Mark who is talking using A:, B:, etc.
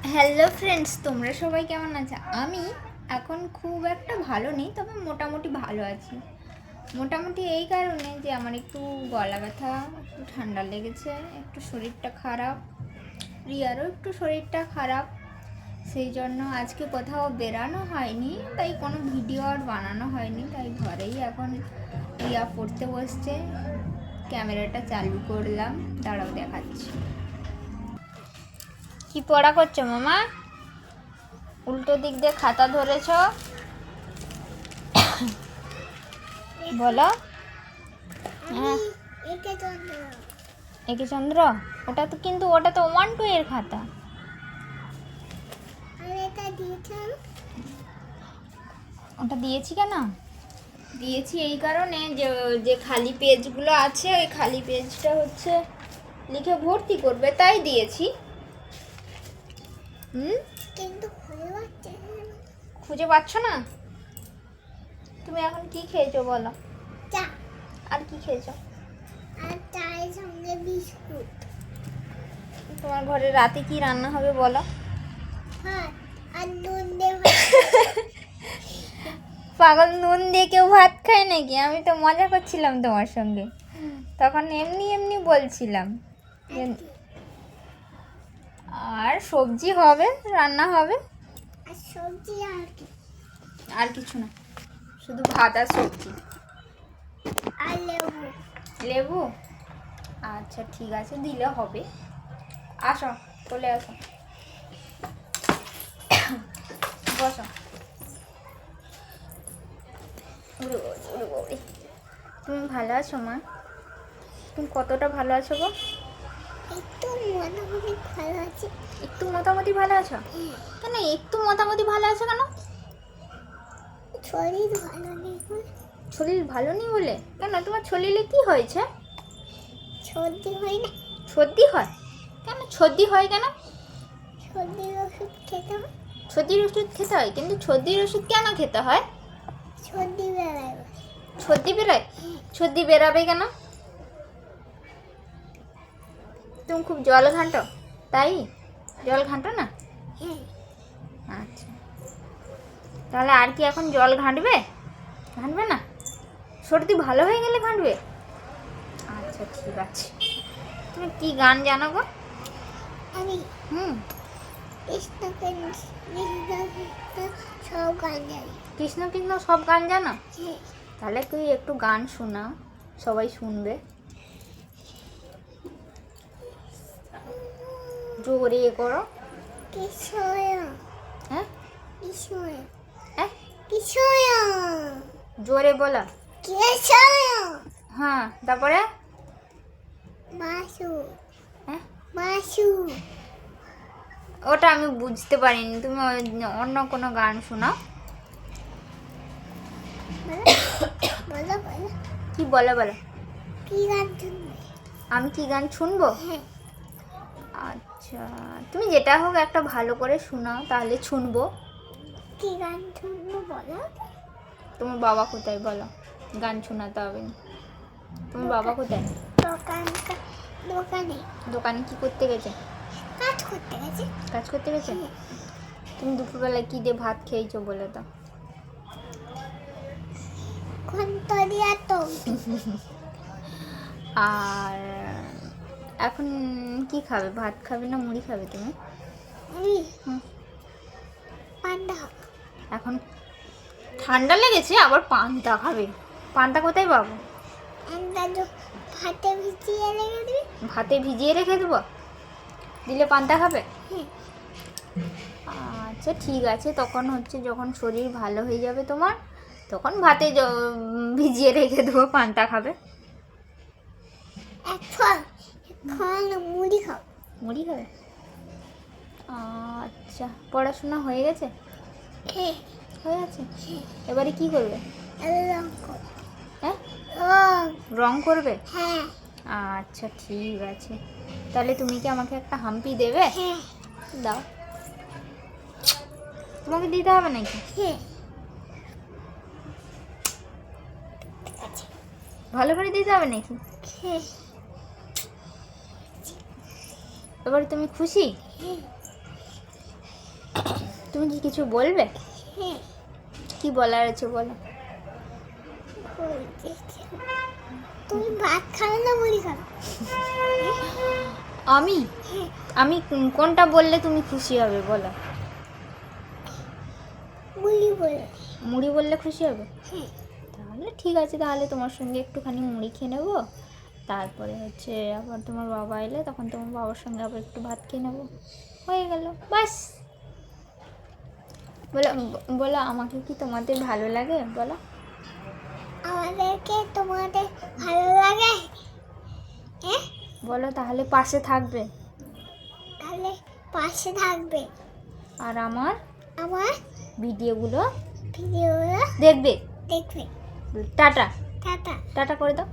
A: Hello friends, তোমরা সবাই কেমন আছো? আমি এখন খুব একটা ভালো নেই, তবে মোটামুটি ভালো আছি। মোটামুটি এই কারণে যে আমার একটু গলা ব্যথা, একটু ঠান্ডা লেগেছে, একটু শরীরটা খারাপ, রিয়ারও একটু শরীরটা খারাপ। সেই জন্য আজকে কোথাও বেরানো হয়নি, তাই কোনো ভিডিও আর বানানো হয়নি। তাই ঘরেই এখন রিয়া পড়তে বসছে। ক্যামেরাটা চালু করলাম, দাঁড়াও দেখাচ্ছি। কি পড়া করছো মামা? উল্টো দিক দিয়ে খাতা ধরেছ, বলো। হ্যাঁ, একে চন্দ্র। ওটা তো 1-2 এর খাতা। ওটা দিয়েছি কেন? দিয়েছি এই কারণে যে যে খালি পেজগুলো আছে, ওই খালি পেজটা হচ্ছে লিখে ভর্তি করবে, তাই দিয়েছি। কিন্তু খুঁজে পাচ্ছ না? তুমি এখন কি খেয়েছো বলো? চা। আর কি খেয়েছো? আর চায়ের সঙ্গে বিস্কুট। তোমার ঘরে রাতে কি রান্না হবে বলো? ভাত আর নুন দিয়ে। পাগল, নুন দিয়ে কেউ ভাত খায় নাকি? আমি তো মজা করছিলাম তোমার সঙ্গে, তখন এমনি এমনি বলছিলাম। আর সবজি হবে, রান্না হবে। আর সবজি আর কিছু না, শুধু ভাত আর সবজি আর লেবু। লেবু? আচ্ছা ঠিক আছে, দিলে হবে। আসো, চলে আসো, বসো। তুমি ভালো আছো মা? তুমি কতটা ভালো আছো গো? একটু মোটামুটি ভালো আছি। একটু মোটামুটি ভালো আছো? কেন একটু মোটামুটি ভালো আছো কেন? শরীর ভালো নেই। শরীর ভালো নেই বলে? কেন, তোমার শরীরে কি হয়েছে? সর্দি হয় না? সর্দি হয়? কেন সর্দি হয় কেন? সর্দির ওষুধ খেতে হয়। সর্দির ওষুধ খেতে হয়? কিন্তু সর্দির ওষুধ কেন খেতে হয়? সর্দি বেরায়। সর্দি বেরায়? সর্দি বেরাবে কেন? তুমি খুব জল ঘাঁটো, তাই? জল ঘাঁটো না? আচ্ছা, তাহলে আর কি এখন জল ঘাঁটবে? ঘাঁটবে না? সর্দি ভালো হয়ে গেলে ঘাঁটবে? আচ্ছা ঠিক আছে। তুমি কি গান জানো গো? আমি কৃষ্ণ সব গান জানি। কৃষ্ণ কৃষ্ণ সব গান জানো? তাহলে তুই একটু গান শোনা, সবাই শুনবে। জোরে করো। হ্যাঁ, জোরে বলো। হ্যাঁ, তারপরে ওটা আমি বুঝতে পারিনি, তুমি অন্য কোনো গান শোনাও। কি বলো বলো। কি গান শুনবে? আমি কি গান শুনবো? আচ্ছা, তুমি যেটা হোক একটা ভালো করে শোনাও, তাহলে শুনবো। কি গান শুনবো বলো? তোমার বাবা কোথায় বলো? গান শোনাতে হবে না। তোমার বাবা কোথায়? দোকানে। দোকানে কি করতে গেছে? কাজ করতে গেছে। কাজ করতে গেছে? তুমি দুপুরবেলায় কি দিয়ে ভাত খেয়েছো বলে তো? আর এখন কি খাবে? ভাত খাবে না মুড়ি খাবে তুমি? পান্তা। এখন ঠান্ডা লেগেছে, আবার পান্তা খাবে? পান্তা কোথায় পাবো? ভাতে ভিজিয়ে রেখে দিবি। ভাতে ভিজিয়ে রেখে দেবো, দিলে পান্তা খাবে? আচ্ছা ঠিক আছে, তখন হচ্ছে যখন শরীর ভালো হয়ে যাবে তোমার, তখন ভাতে ভিজিয়ে রেখে দেবো, পান্তা খাবে। মুড়ি খাও। মুড়ি খাবে? আচ্ছা, পড়াশোনা হয়ে গেছে? হয়ে গেছে। এবারে কি করবে? হ্যাঁ, রং করবে? হ্যাঁ। আচ্ছা ঠিক আছে, তাহলে তুমি কি আমাকে একটা হাম্পি দেবে? দাও। তোমাকে দিতে হবে নাকি? ভালো করে দিতে হবে নাকি? এবারে তুমি খুশি? তুমি কি কিছু বলবে?
B: হ্যাঁ
A: কি বলার আছে বলো।
B: বলতেছি, তুমি ভাত খাবে না মুড়ি খাবে?
A: আমি
B: হ্যাঁ
A: আমি কোনটা বললে তুমি খুশি হবে বলো।
B: মুড়ি বলে।
A: মুড়ি বললে খুশি হবে?
B: হ্যাঁ
A: তাহলে ঠিক আছে, তাহলে তোমার সঙ্গে একটুখানি মুড়ি খেয়ে নেবো, তারপরে হচ্ছে আবার তোমার বাবা এলে তখন তোমার বাবার সঙ্গে আবার একটু ভাত খেয়ে নেবো, হয়ে গেল বাস। বলো বলো, আমাকে কি তোমাদের ভালো লাগে বলো।
B: আমাদেরকে তোমাদের ভালো লাগে? হ্যাঁ
A: বলো তাহলে পাশে থাকবে।
B: তাহলে পাশে থাকবে,
A: আর আমার
B: আমার
A: ভিডিওগুলো
B: ভিডিওগুলো
A: দেখবে।
B: দেখবে।
A: Tata,
B: tata.
A: টাটা করে দাও।